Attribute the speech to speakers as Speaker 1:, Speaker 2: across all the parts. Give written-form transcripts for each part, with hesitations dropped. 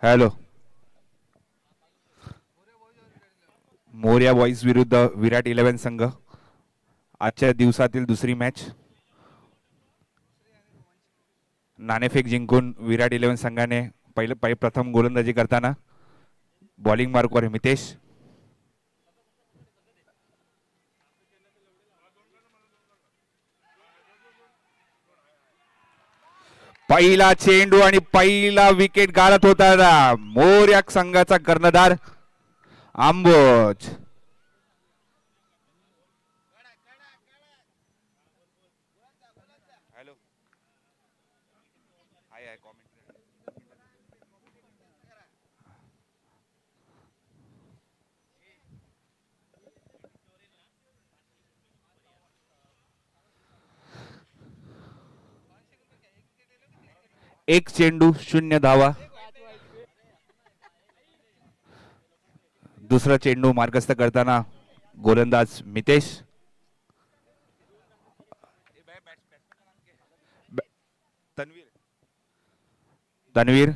Speaker 1: Hello. Morya boys विरुद्ध विराट 11 संघ. आजच्या दिवसातील दुसरी मॅच. नाणेफेक जिंकून विराट 11 संघाने प्रथम गोलंदाजी करताना बॉलिंग मार्कवर मितेश. पहिला चेंडू आणि पहिला विकेट गाळत होता मोर्या संघाचा कर्णधार आंबोज. एक चेंडू 0 धावा. दुसरा चेंडू मार्गस्थ करताना गोलंदाज मितेश. तन्वीर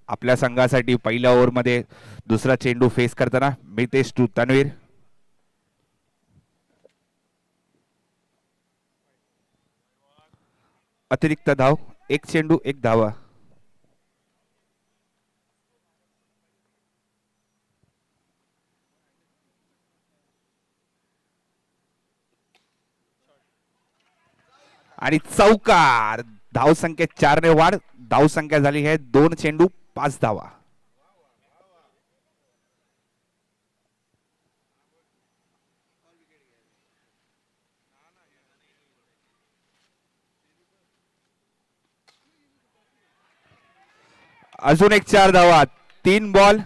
Speaker 1: आपल्या संघासाठी पहिल्या ओव्हरमध्ये दुसरा चेंडू फेस करताना मितेश टू तन्वीर. अतिरिक्त धाव. एक चेंडू 1 धावा. आणि चौकार. धाव संख्या 4 ने वाढ. धाव संख्या झाली आहे 2 चेंडू 5 धावा. अजून एक 4 धावा. 3 बॉल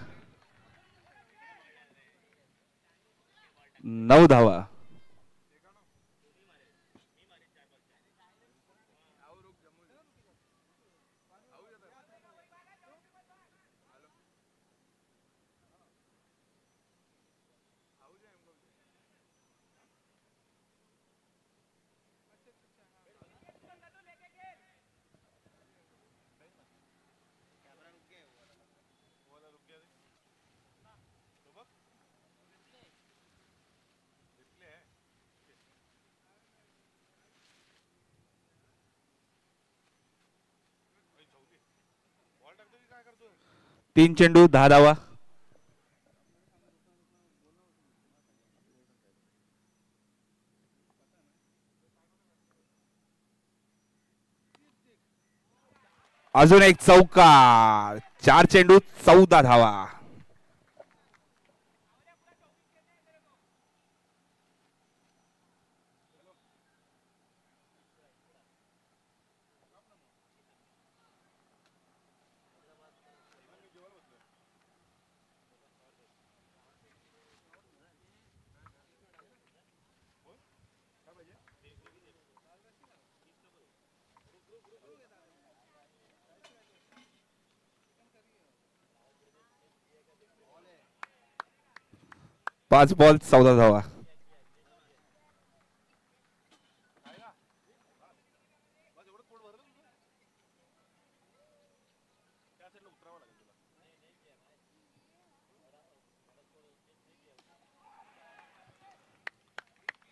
Speaker 1: 9 धावा. तीन चेंडू 10 धावा. अजून एक चौकार. 4 चेंडू 14 धावा. पाच बॉल 14 धावा.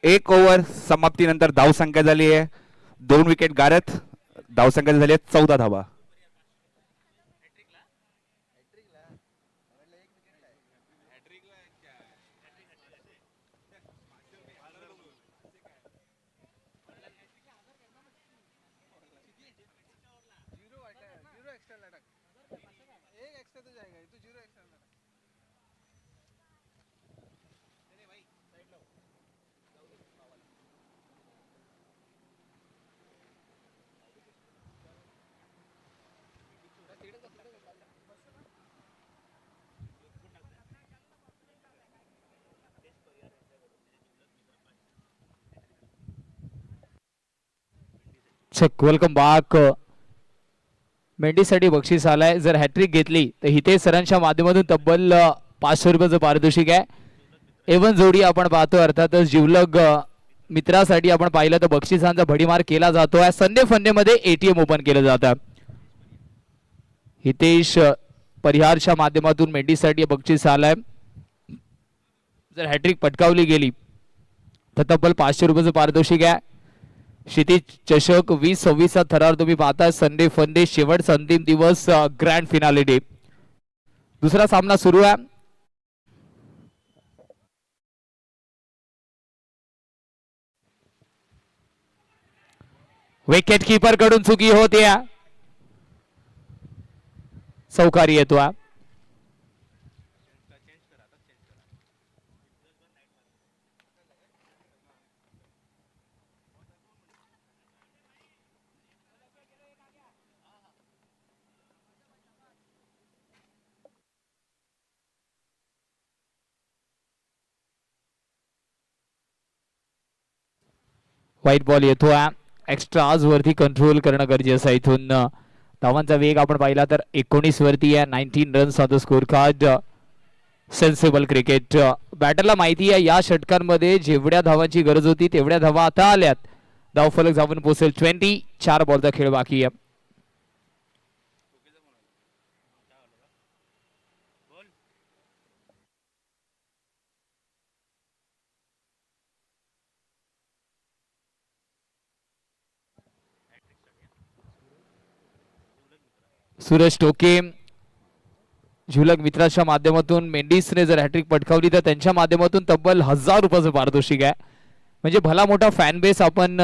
Speaker 1: एक ओव्हर समाप्तीनंतर धावसंख्या झाली आहे 2 विकेट गारत. धावसंख्या झाली आहे 14 धावा.
Speaker 2: चेक. Welcome back. मेंढीसाठी बक्षीस आलाय. जर हॅट्रिक घेतली तर हितेश सरांच्या माध्यमातून तब्बल 500 रुपयाचं पारितोषिक आहे. एवन जोडी आपण पाहतो. अर्थातच जिवलग मित्रासाठी आपण पाहिलं तर बक्षिसांचा भडीमार केला जातो आहे. संडे फंडे मध्ये ATM ओपन केलं जातं. हितेश परिहारच्या माध्यमातून मेंढीसाठी बक्षीस आलंय. जर हॅट्रिक पटकावली गेली तर तब्बल 500 रुपयाचं पारितोषिक आहे. क्षितिज चषक 2026 थरार तुम्ही पाहताय. संडे फंडे शेवटचा अंतिम दिवस, ग्रँड फिनाले डे. दुसरा सामना सुरू आहे. विकेट कीपर कडून चुकी होते. चौकारी येतो. व्हाईट बॉल येतो. एक्स्ट्राज वरती कंट्रोल करणं गरजेचं आहे. इथून धावांचा वेग आपण पाहिला तर 19 वरती आहे. 19 runs on the scorecard. Sensible cricket. बॅटरला माहिती आहे या षटकांमध्ये जेवढ्या धावांची गरज होती तेवढ्या धावा आता आल्यात. धावफलक जाऊन पोहोचेल 20. 4 बॉलचा खेळ बाकी आहे. सूरज टोके झुलक मित्राच्या माध्यमातून मेंढीसने जर हॅट्रिक पटकावली तर त्यांच्या माध्यमातून तब्बल 1000 रुपयाचं पारितोषिक आहे. म्हणजे भला मोठा फॅन बेस आपण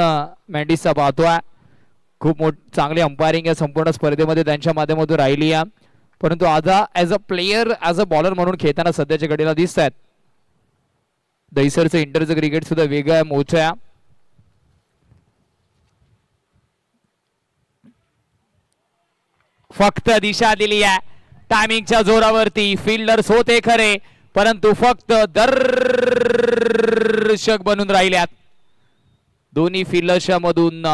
Speaker 2: मेंढीसचा पाहतोय. खूप चांगली अंपायरिंग या संपूर्ण स्पर्धेमध्ये त्यांच्या माध्यमातून राहिली आहे. परंतु आता as a player, as a bowler म्हणून खेळताना सध्याच्या घडीला दिसत आहेत. दहिसरचं इंटरचं क्रिकेट सुद्धा वेगळं आहे, मोठं आहे. फक्त दिशा दिली आहे टायमिंगच्या जोरावरती. फिल्डर्स होते खरे परंतु फक्त दर्शक बनून राहिल्यात. दोन्ही फिल्डर्सच्या मधून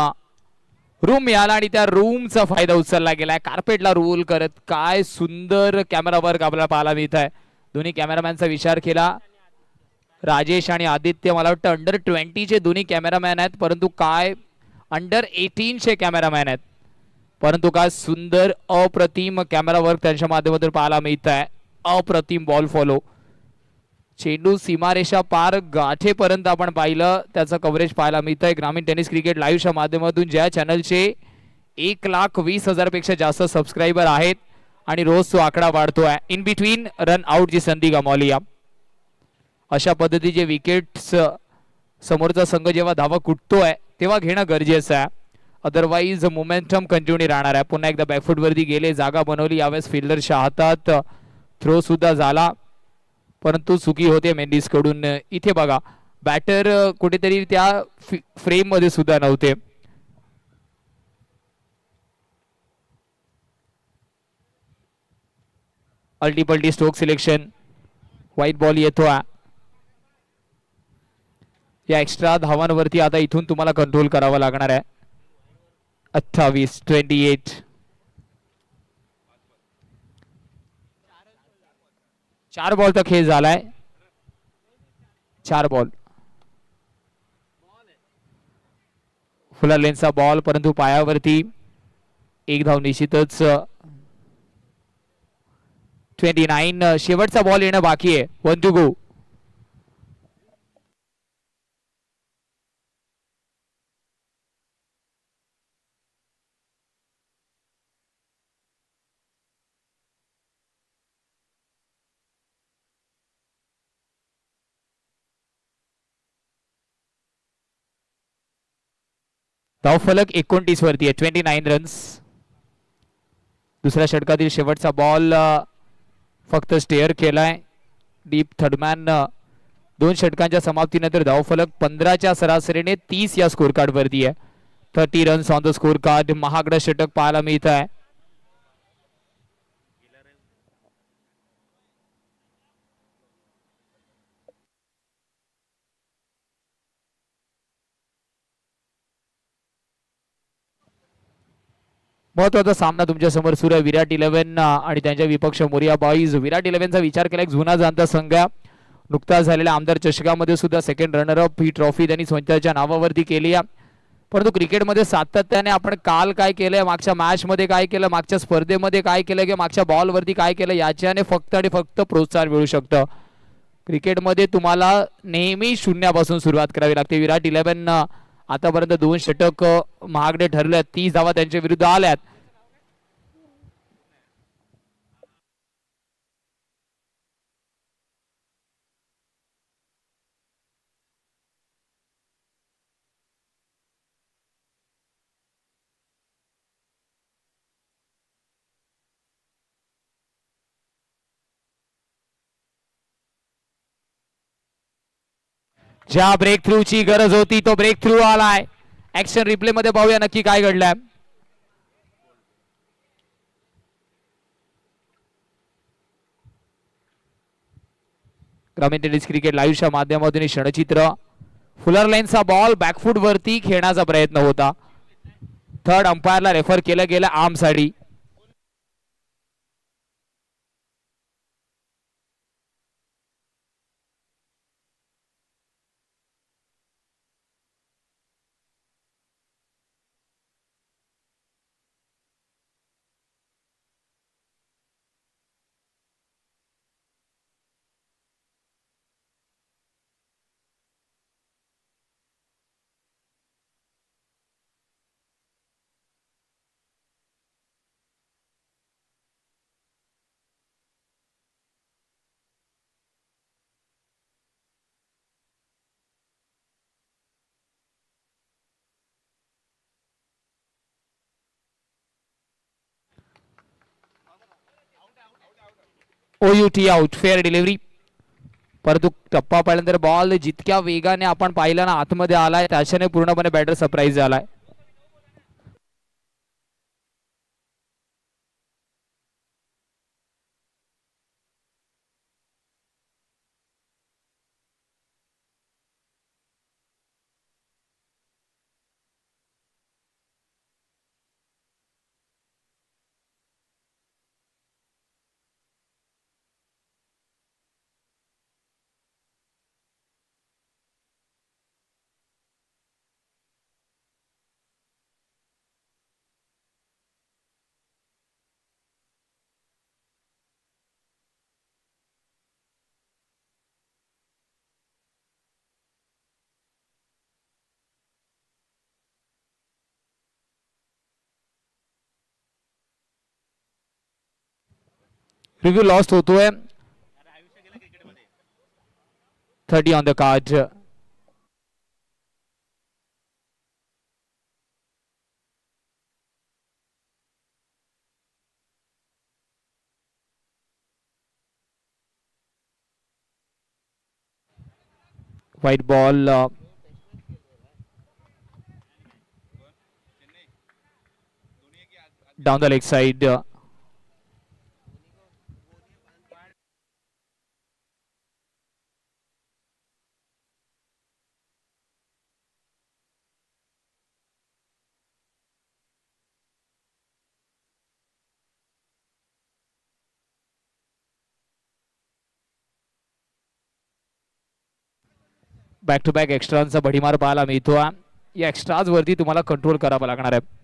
Speaker 2: रूम मिळाला आणि त्या रूमचा फायदा उचलला गेलाय. कार्पेटला रोल करत काय सुंदर कॅमेरा वर्क आपल्याला पाहायला मिळत आहे. दोन्ही कॅमेरामॅनचा विचार केला. राजेश आणि आदित्य मला वाटतं अंडर 20 दोन्ही कॅमेरामॅन आहेत, परंतु काय अंडर 18 कॅमेरामॅन आहेत. परंतु काय सुंदर अप्रतिम कॅमेरा वर्क त्यांच्या माध्यमातून पाहायला मिळत आहे. अप्रतिम बॉल फॉलो. चेंडू सीमारेषा पार गाठेपर्यंत आपण पाहिलं त्याचं कव्हरेज पाहायला मिळत आहे. ग्रामीण टेनिस क्रिकेट लाईव्हच्या माध्यमातून ज्या चॅनलचे 1,20,000 पेक्षा जास्त सबस्क्रायबर आहेत आणि रोज तो आकडा वाढतोय. इन बिटवीन रन आउटची संधी गमावली. अशा पद्धतीचे विकेट्स समोरचा संघ जेव्हा धावा कुटतोय तेव्हा घेणं गरजेचं आहे. अदरवाईज मोमेंटम कंटिन्यू राहणार आहे. पुन्हा एकदा बॅकफुट वरती गेले, जागा बनवली. यावेळेस फिल्डरच्या हातात थ्रो सुद्धा झाला परंतु चुकी होते मेंडिस कडून. इथे बघा बॅटर कुठेतरी त्या फ्रेम मध्ये सुद्धा नव्हते. अल्टीपल्टी स्ट्रोक सिलेक्शन. व्हाईट बॉल येतो. या एक्स्ट्रा धावांवरती आता इथून तुम्हाला कंट्रोल करावा लागणार आहे. 28-28. 4 बॉलचा खेळ झालाय. 4 बॉल. फुला लेनचा बॉल परंतु पायावरती. 1 धाव निश्चितच. 29. शेवटचा बॉल येणं बाकी आहे. 1 to go. धावफलक 29 वरती आहे. 29 रन्स. दुसऱ्या षटकातील शेवटचा बॉल फक्त स्टेअर केलाय. Deep third man. 2 षटकांच्या समाप्तीनंतर धावफलक 15च्या सरासरीने 30 या स्कोर कार्ड वरती आहे. 30 runs on the score card. महागडं षटक पाहायला मिळत आहे. महत्वाचा सामना तुमच्या समोर सुरू आहे. विराट 11 आणि त्यांच्या विपक्ष मोरिया बॉईज. विराट 11चा विचार केला एक जुना जाणता संघ. नुकताच झालेल्या आमदार चषकामध्ये सुद्धा सेकंड रनर अप ही ट्रॉफी त्यांनी स्वतःच्या नावावरती केली आहे. परंतु क्रिकेटमध्ये सातत्याने आपण काल काय केलंय, मागच्या मॅच मध्ये काय केलं, मागच्या स्पर्धेमध्ये काय केलं किंवा मागच्या बॉलवरती काय केलं, याच्याने फक्त आणि फक्त प्रोत्साहन मिळू शकतं. क्रिकेटमध्ये तुम्हाला नेहमी शून्यापासून सुरुवात करावी लागते. विराट 11 आतापर्यंत 2 षटक महागडे ठरले, 30 धावा त्यांच्या विरुद्ध आल्यात. ज्या ब्रेक थ्रूची गरज होती तो ब्रेक थ्रू आलाय. ऍक्शन रिप्ले मध्ये पाहूया नक्की काय घडलंय. ग्रामीण टेनिस क्रिकेट लाईव्हच्या माध्यमातून क्षणचित्र. फुलर लाईनचा बॉल बॅकफूट वरती खेळण्याचा प्रयत्न होता. थर्ड अंपायरला रेफर केलं गेलं आर्म साठी. OUT out, fair delivery. परंतु टप्पा पाहिल्यानंतर बॉल जितक्या वेगाने आपण पाहिला ना आतमध्ये आलाय, त्याच्याने पूर्णपणे बॅटर सरप्राईज झालाय. रिव्ह्यू लॉस्ट होतोय. 30 on the card. White ball down the leg side. Back to back एक्स्ट्राचा भडीमार पाहायला मिळतो. या एक्स्ट्राज वरती तुम्हाला कंट्रोल करावा लागणार आहे.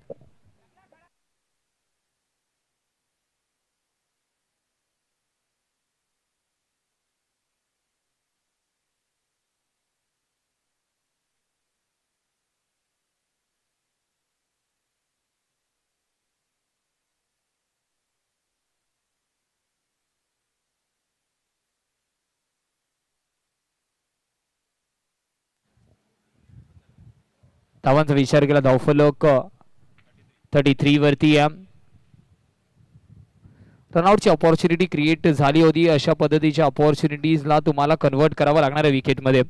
Speaker 2: धावांचा विचार केला धावफलक 33 वरती आहे. रनआउटची ऑपॉर्च्युनिटी क्रिएट झाली होती. अशा पद्धतीच्या ऑपॉर्च्युनिटीजला तुम्हाला कन्वर्ट करावं लागणार आहे विकेटमध्ये,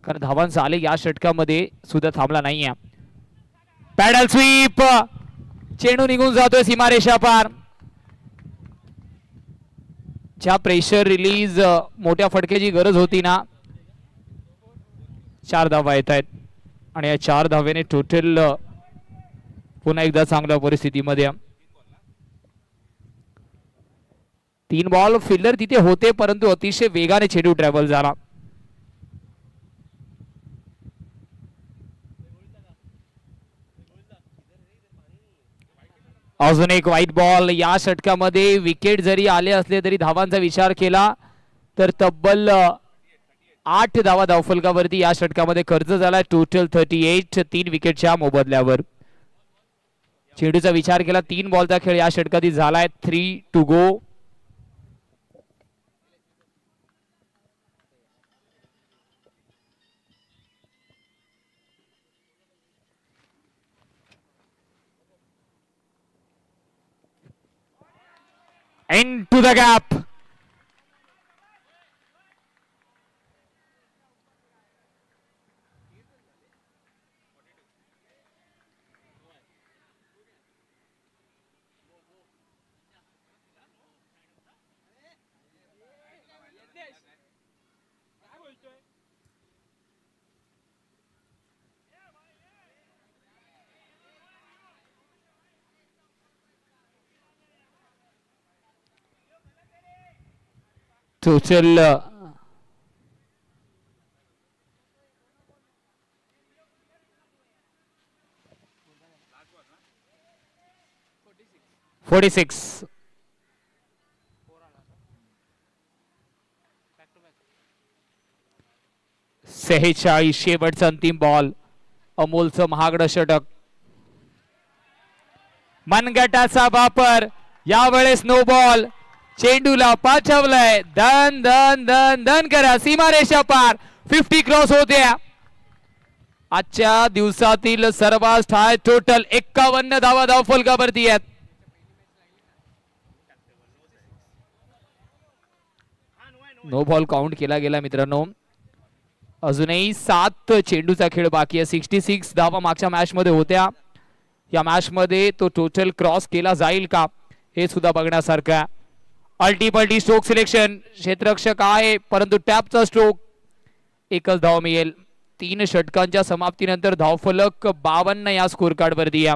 Speaker 2: कारण धावांचा आले या षटकामध्ये सुद्धा थांबला नाहीये. पॅडल स्वीप, चेंडू निघून जातोय सीमारेषा पार. ज्या प्रेशर रिलीज मोठ्या फटक्याची गरज होती ना, 4 धावा येत आहेत आणि या 4 धावेने टोटल पुन्हा एकदा चांगल्या परिस्थितीमध्ये. 3 बॉल फिल्डर तिथे होते, परंतु अतिशय वेगाने चेंडू ट्रॅव्हल झाला. अजून एक व्हाईट बॉल. या षटकामध्ये विकेट जरी आले असले तरी धावांचा विचार केला तर तब्बल 8 धावा धावफलकावरती या षटकामध्ये खर्च झाला. टोटल 38 3 विकेटच्या मोबदल्यावर. चेंडूचा विचार केला 3 बॉलचा खेळ या षटकातील झालाय. 3 to go. Into the gap. Total 46. शेवटचा अंतिम बॉल. अमोलचं महागडं षटक. मनगटाचा वापर. यावेळेस नो बॉल. चेंडूला पाठवलंय. धन धन धन धन करा. सीमारेषा पार. 50 क्रॉस होत्या. आजच्या दिवसातील सर्वात हाय टोटल 51 धावा धावफलकावरती आहेत. नो बॉल काउंट केला गेला मित्रांनो. अजूनही 7 चेंडूचा खेळ बाकी आहे. 66 धावा मागच्या मॅच मध्ये होत्या. या मॅच मध्ये तो टोटल क्रॉस केला जाईल का हे सुद्धा बघण्यासारखं आहे. अल्टीपल्टी स्ट्रोक सिलेक्शन. क्षेत्ररक्षक आहे परंतु टॅपचा स्ट्रोक. एकच धाव मिळेल. 3 षटकांच्या समाप्तीनंतर धावफलक 52 या स्कोर कार्ड वरती या.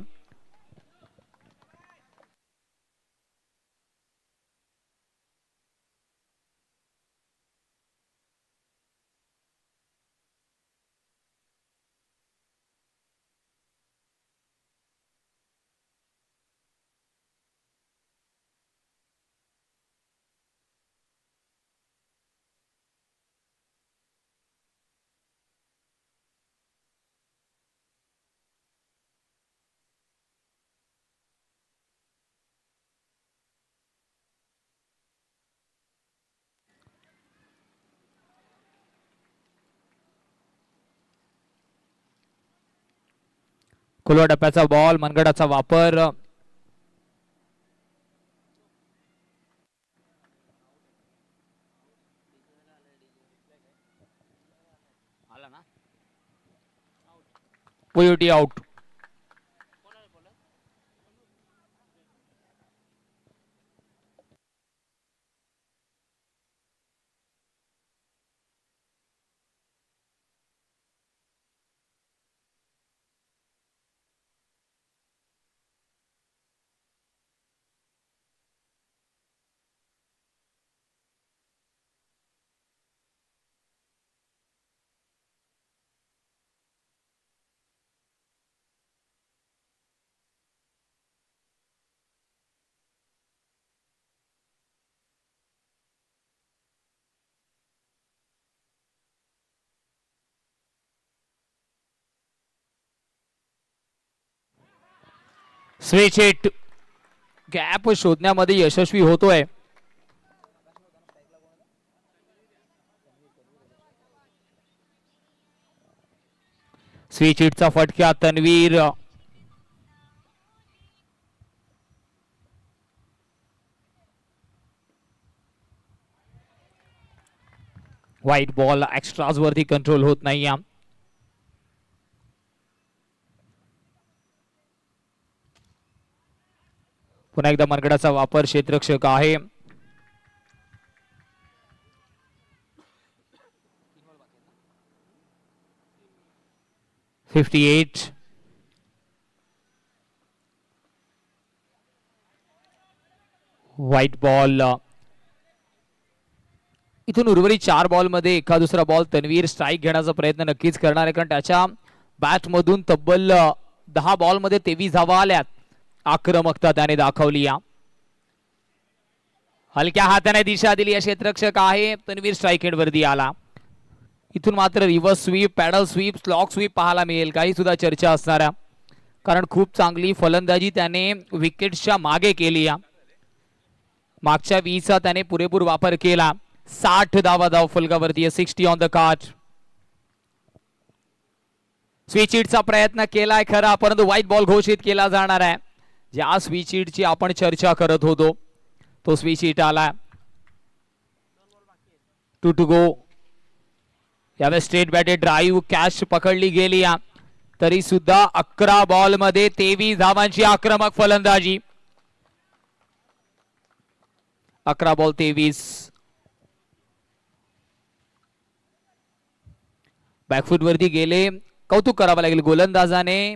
Speaker 2: खुल्या टप्प्याचा बॉल. मनगटाचा वापर. कोयोटी आउट. Switch hit. गॅप शोधण्यामध्ये यशस्वी होतोय. स्विच हिटचा फटका. तन्वीर. White ball. एक्स्ट्राज वरती कंट्रोल होत नाही. पुन्हा एकदा मनगटाचा वापर. क्षेत्ररक्षक आहे. $58. White ball. इथून उर्वरित 4 बॉल मध्ये एका दुसरा बॉल तन्वीर स्ट्राईक घेण्याचा प्रयत्न नक्कीच करणार आहे कारण त्याच्या बॅट मधून तब्बल 10 बॉल मध्ये 23 धावा आल्यात. आक्रमकता त्याने दाखवली. या हलक्या हाताने दिशा दिली. क्षेत्ररक्षक आहे तन्वीर स्ट्राईक एंड वरती आला. इथून मात्र reverse sweep, paddle sweep, slog sweep पाहायला मिळेल. काही सुद्धा चर्चा असणाऱ्या, कारण खूप चांगली फलंदाजी त्याने विकेट्सच्या मागे केली. या मागच्या 20चा त्याने पुरेपूर वापर केला. 60 धावा धाव फलकावरती, 60 ऑन द कार्ड. स्विच हिटचा प्रयत्न केलाय खरा, परंतु व्हाईट बॉल घोषित केला जाणार आहे. ज्या स्विच हिटची आपण चर्चा करत होतो तो स्विच हिट आला. 2 to go. यावेळेस स्ट्रेट बॅटेड ड्राईव्ह कॅच पकडली गेली. या तरी सुद्धा 11 बॉल मध्ये 23 धावांची आक्रमक फलंदाजी. 11 बॉल 23. बॅकफूट वरती गेले. कौतुक करावं लागेल गोलंदाजाने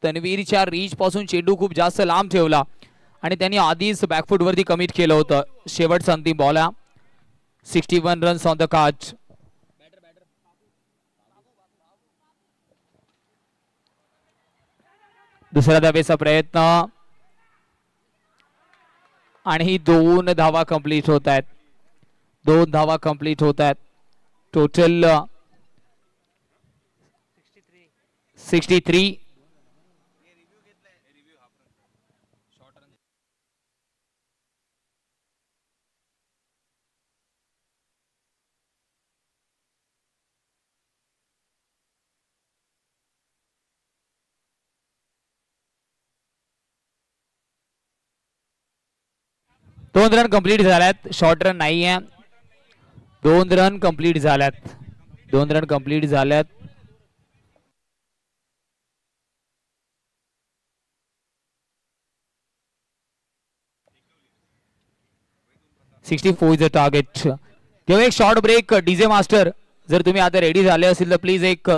Speaker 2: तन्वीरच्या रीच पासून चेंडू खूप जास्त लांब ठेवला आणि त्यांनी आधीच बॅकफूट वरती कमिट केलं होतं. शेवटचा अंतिम ball. 61 runs on the card. दुसऱ्या धावेचा प्रयत्न आणि 2 धावा कंप्लीट होत आहेत. 2 धावा कंप्लीट होत आहेत. टोटल 63. दोन रन कंप्लीट झाल्यात. शॉर्ट रन नाही आहे. 2 रन कंप्लीट झाल्यात. 2 रन कंप्लीट झाल्यात. $64 इज अ टार्गेट. तेव्हा एक शॉर्ट ब्रेक. डीजे मास्टर जर तुम्ही आता रेडी झाले असेल तर प्लीज एक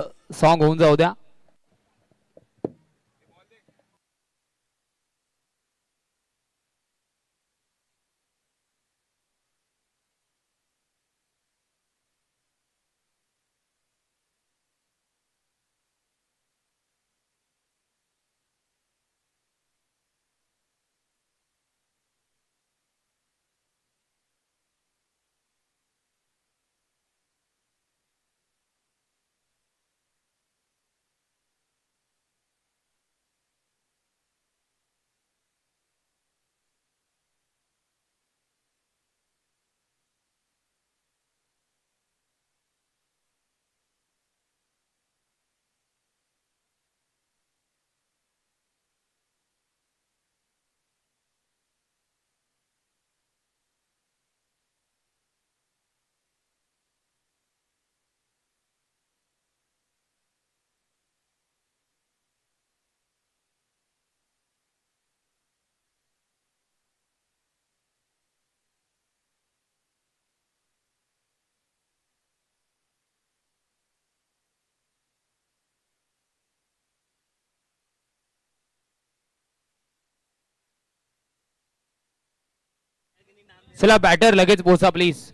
Speaker 2: सॉन्ग होऊन जाऊ द्या. चला बॅटर लगेच पोहोचा प्लीज.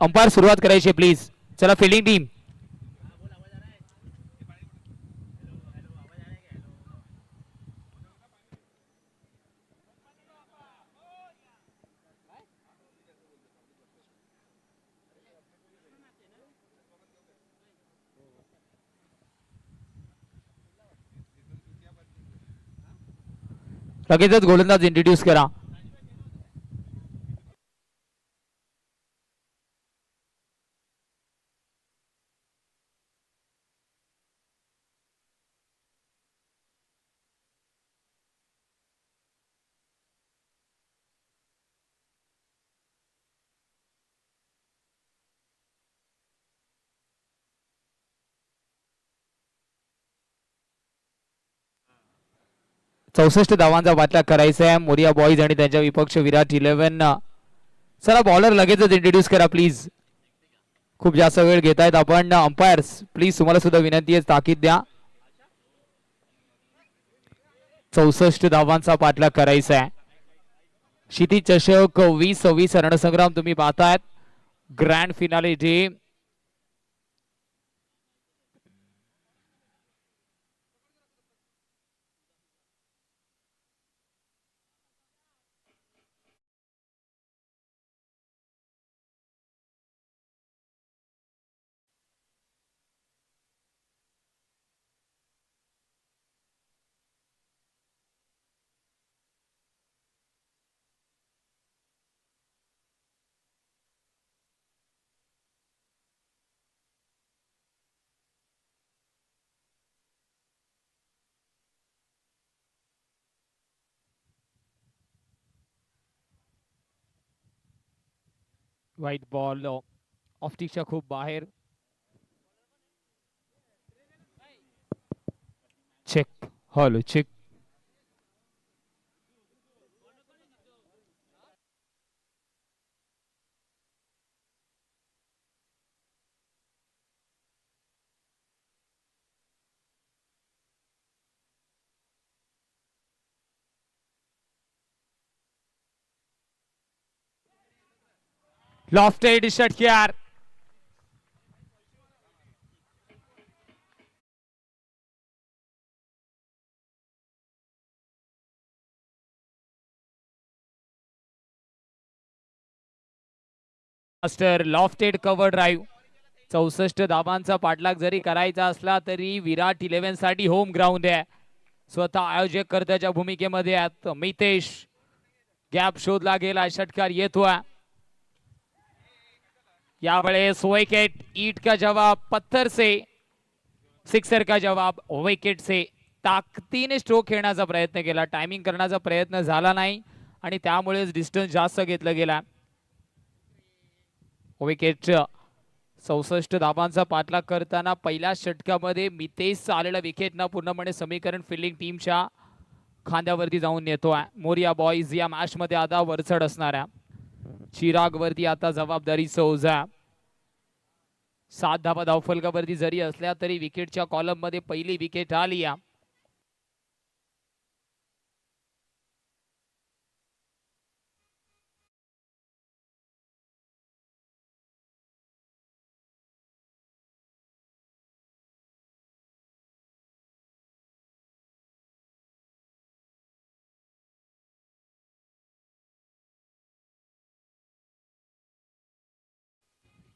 Speaker 2: अंपायर सुरुवात करायची प्लीज. चला फिल्डिंग टीम. लगेचच गोलंदाज इंट्रोड्यूस करा. चौसष्ट धावांचा बाटला करायचा आहे मोरिया बॉईज आणि त्यांच्या विपक्ष विराट 11. चला बॉलर लगेचच इंट्रोड्यूस करा प्लीज. खूप जास्त वेळ घेतायत आपण. अंपायर्स प्लीज तुम्हाला सुद्धा विनंती आहे, ताकीद द्या. 64 धावांचा पाठलाग करायचा आहे. क्षितिज चषक 2026 रणसंग्राम तुम्ही पाहतायत. ग्रँड फिनाले जे व्हाईट बॉल ऑप्टिकच्या खूप बाहेर. चेक हॉलो चेक. लॉफ्टेड षटकार. Master lofted cover drive. 64 धावांचा पाठलाग जरी करायचा असला तरी विराट 11 साठी होम ग्राउंड आहे. स्वतः आयोजक कर्त्याच्या भूमिकेमध्ये आहेत. मितेश गॅप शोधला गेला. षटकार येतोय. यावेळेस विकेट. ईट का जवाब पत्थर से, सिक्सर का जवाब विकेट से. ताकदीने स्ट्रोक खेळण्याचा प्रयत्न केला, टायमिंग करण्याचा प्रयत्न झाला नाही आणि त्यामुळेच डिस्टन्स जास्त घेतलं गेला. विकेट. 64 धावांचा पाठलाग करताना पहिल्या षटकामध्ये मितेश आलेला विकेट ना पूर्णपणे समीकरण फिल्डिंग टीमच्या खांद्यावरती जाऊन येतोय. मोरिया बॉईज या मॅच मध्ये आता वरचढ असणाऱ्या चिराग वरती आता जबाबदारीचा ओझा. 7 धावा धावफलकावरती जरी असल्या तरी विकेटच्या कॉलम मध्ये पहिली विकेट आली या.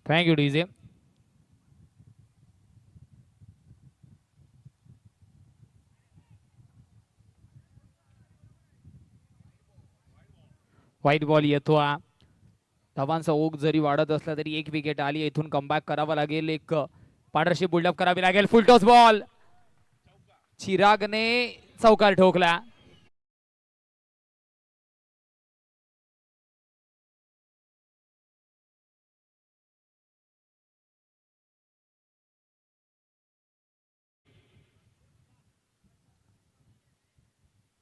Speaker 2: Thank you DJ. व्हाईट बॉल येतो. धावांचा ओघ जरी वाढत असला तरी एक विकेट आली. इथून कमबॅक करावा लागेल, एक पार्टनरशिप बिल्डअप करावी लागेल. Full toss ball. चिरागने चौकार ठोकला.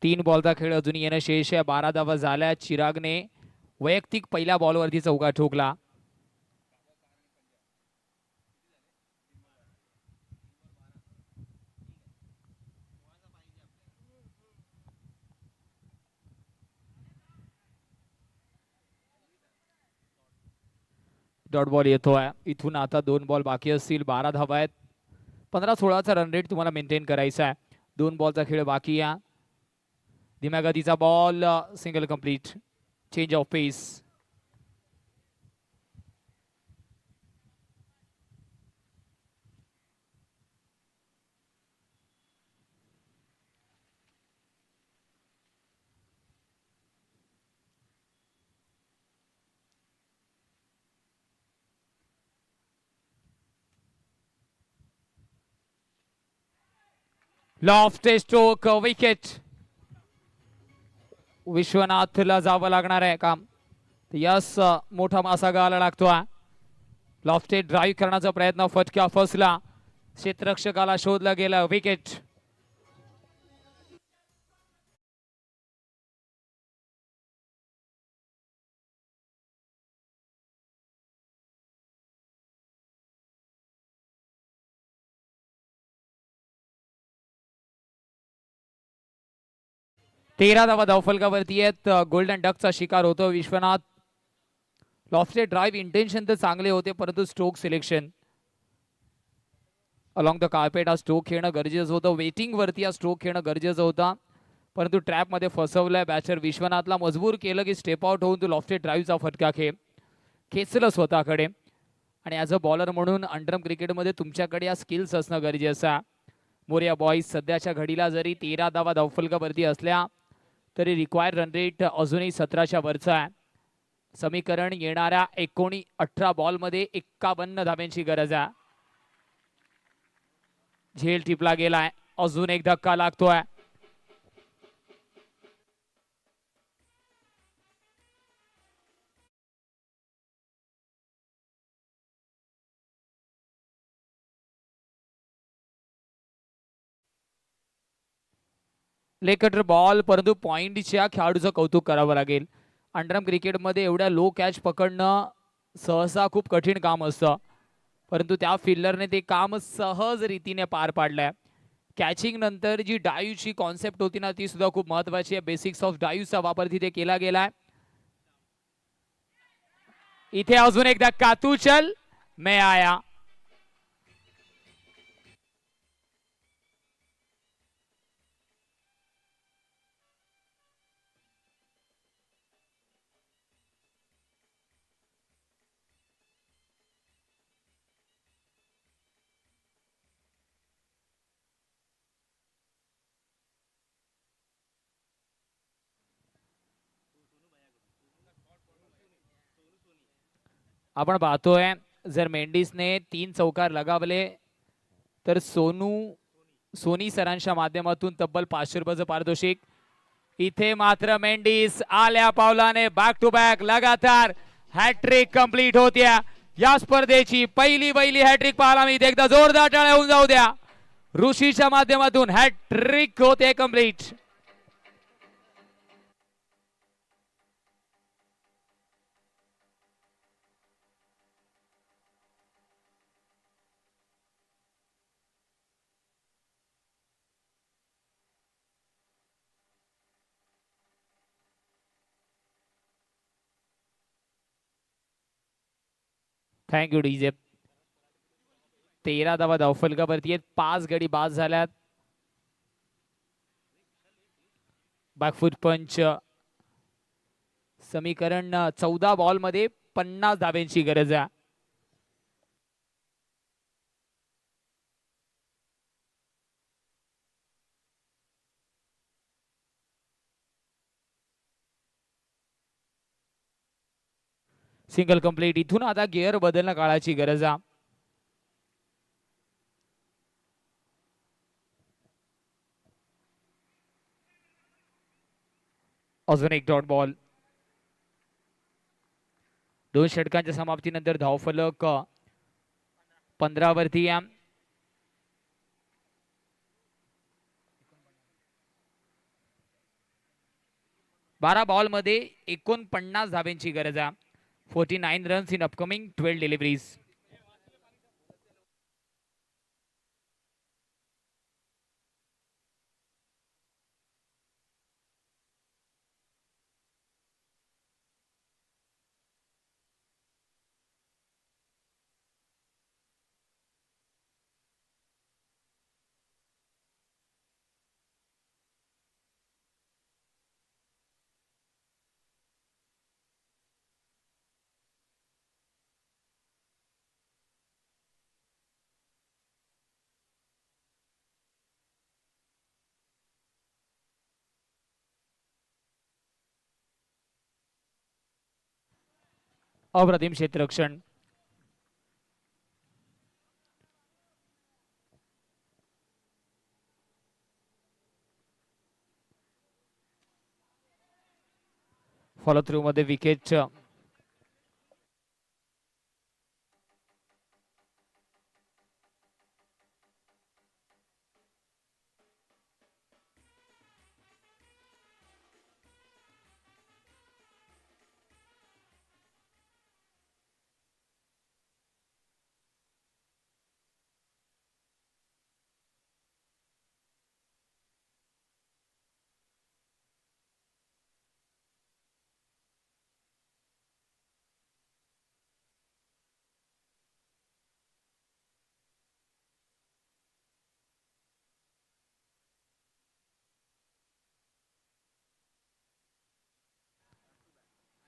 Speaker 2: तीन बॉलचा खेळ अजून येणं शेष आहे. 12 धावा झाल्या. चिरागने वैयक्तिक पहिल्या बॉलवरती चौकार ठोकला. डॉट बॉल येतोय. इथून आता 2 बॉल बाकी असतील. 12 धावा आहेत. 15-16चा रन रेट तुम्हाला मेंटेन करायचा आहे. 2 बॉलचा खेळ बाकी आहे. धीम्या गतीचा ball. Single complete. Change of pace. Loft stroke wicket. विश्वनाथला जावं लागणार आहे काम. यस मोठा मासा गाला लागतोय. लॉफ्टेड ड्राईव्ह करण्याचा प्रयत्न फटका फसला. क्षेत्ररक्षकाला शोधला गेला. विकेट. 13 धावा धावफलकावरती आहेत. गोल्डन डकचा शिकार होतो विश्वनाथ. लॉफ्टेड ड्राईव्ह इंटेन्शन तर चांगले होते, परंतु stroke selection along the carpet हा स्ट्रोक खेळणं गरजेचं होतं. वेटिंग वरती हा स्ट्रोक खेळणं गरजेचं होतं, परंतु ट्रॅपमध्ये फसवलंय बॅचर विश्वनाथला. मजबूर केलं की स्टेप आउट होऊन तो लॉफ्टेड ड्राईव्हचा फटका खेचलं स्वतःकडे. आणि ॲज अ बॉलर म्हणून अंडरम क्रिकेटमध्ये तुमच्याकडे या स्किल्स असणं गरजेचं आहे. मोरिया बॉईज सध्याच्या घडीला जरी 13 धावा धावफलकावरती असल्या तरी रिक्वायर्ड रन रेट अजूनही 17च्या वरचा आहे. समीकरण येणाऱ्या 18 बॉलमध्ये 51 धाब्यांची गरज आहे. झेल टिपला गेलाय, अजून एक धक्का लागतोय. लेकटर बॉल, परंतु पॉइंटच्या खेळाडूचं कौतुक करावं लागेल. अंडरम क्रिकेटमध्ये एवढ्या लो कॅच पकडणं सहसा खूप कठीण काम असतं, परंतु त्या फिल्डरने ते काम सहज रीतीने पार पाडलंय. कॅचिंग नंतर जी डाईव्हची कॉन्सेप्ट होती ना, ती सुद्धा खूप महत्वाची आहे. बेसिक्स ऑफ डाईव्हचा वापर तिथे केला गेलाय. इथे अजून एक धक्का, तू चल मैं आया. आपण पाहतोय जर मेंडिसने 3 चौकार लगावले तर सोनी सरांच्या माध्यमातून तब्बल 500 रुपयाचं पारितोषिक. इथे मात्र मेंडिस आल्या पावलाने बॅक टू बॅक लगातार हॅट्रिक कंप्लीट होत्या. या स्पर्धेची पहिली हॅट्रिक पाहायला मी एकदा जोरदार टाळ्या होऊन जाऊ द्या. ऋषीच्या माध्यमातून हॅट्रिक होते कंप्लीट. Thank you DJ. 13 धावा धावफलकावरती आहेत, 5 गडी बाद झाल्यात. बॅकफुट पंच. समीकरण 14 बॉल मध्ये 50 धाब्यांची गरज आहे. Single complete. इथून आता गिअर बदलणं काळाची गरज आहे. अजून एक डॉट बॉल. 2 षटकांच्या समाप्तीनंतर धावफलक 15 वरती आहे. 12 बॉल मध्ये 49 धाब्यांची गरज आहे. 49 रन्स इन अपकमिंग 12 डिलिव्हरीज. अप्रतिम क्षेत्ररक्षण. फॉलो थ्रू मध्ये विकेट.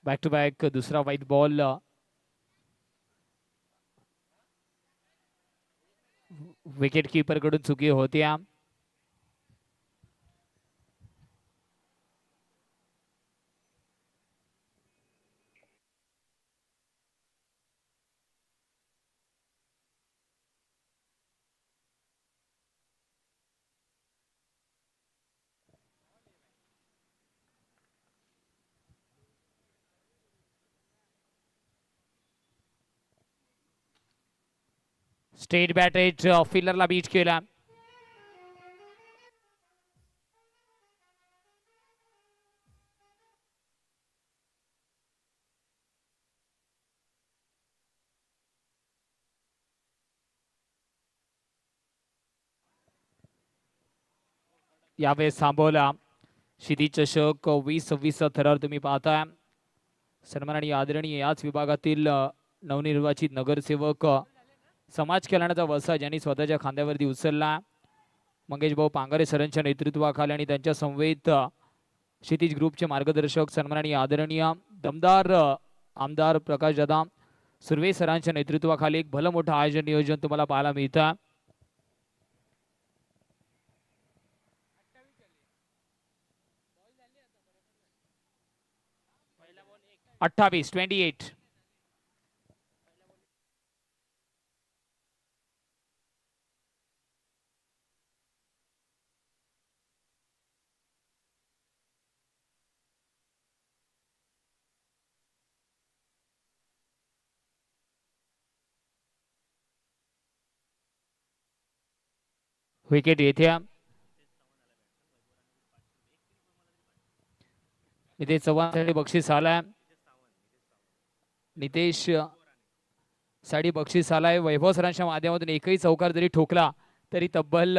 Speaker 2: बॅक टू बॅक दुसरा वाईट बॉल. विकेट किपर कडून चुकी होत्या. स्टेट बॅटरेज फिल्डरला बीट केला. यावेळेस थांबवला. क्षितिज चषक 2026 थरार तुम्ही पाहताय. सन्मान आणि आदरणीय याच विभागातील नवनिर्वाचित नगरसेवक समाज कल्याणाचा वसा ज्यांनी स्वतःच्या खांद्यावरती उचलला. मंगेश भाऊ पांगारे सरांच्या नेतृत्वाखाली आणि त्यांच्या समवेत क्षितिज ग्रुपचे मार्गदर्शक सन्मान आणि आदरणीय दमदार आमदार प्रकाश दादा सुर्वे सरांच्या नेतृत्वाखाली एक भलं मोठं आयोजन नियोजन तुम्हाला पाहायला मिळतं. 28. विकेट येथे. नितेश चव्हाणसाठी बक्षीस आलाय. नितेश साठी बक्षीस आलाय. वैभव सरांच्या माध्यमातून एकही चौकार जरी ठोकला तरी तब्बल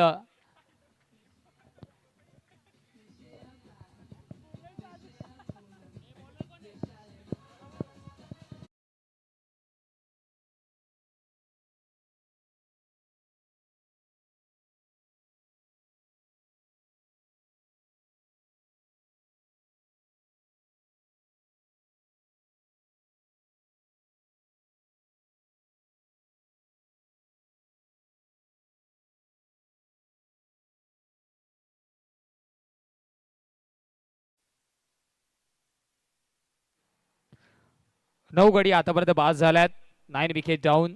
Speaker 2: नऊ गडी आतापर्यंत बाद झाल्यात. 9 विकेट डाऊन.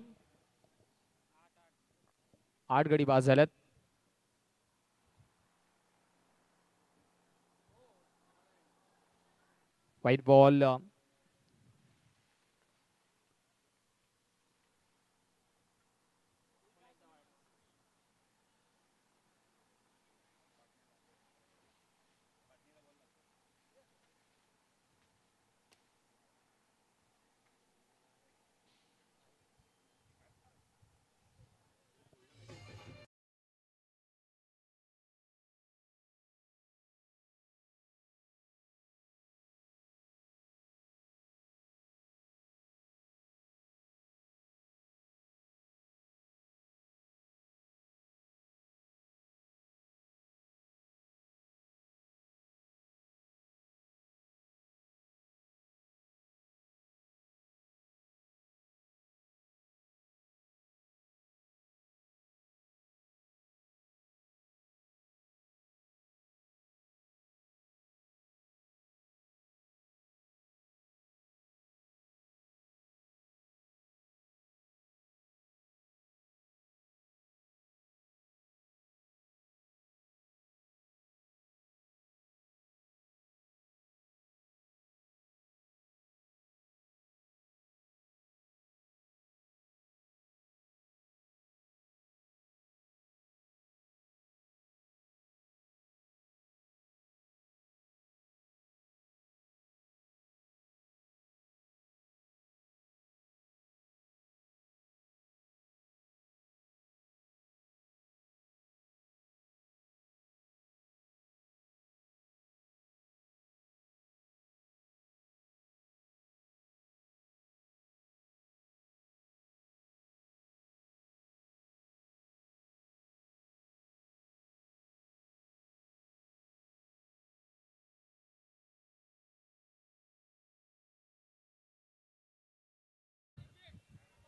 Speaker 2: 8 गडी बाद झाल्यात. व्हाईट बॉल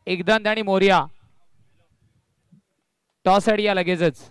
Speaker 2: एकदंत आणि मोरिया टॉस साठी या लगेचच.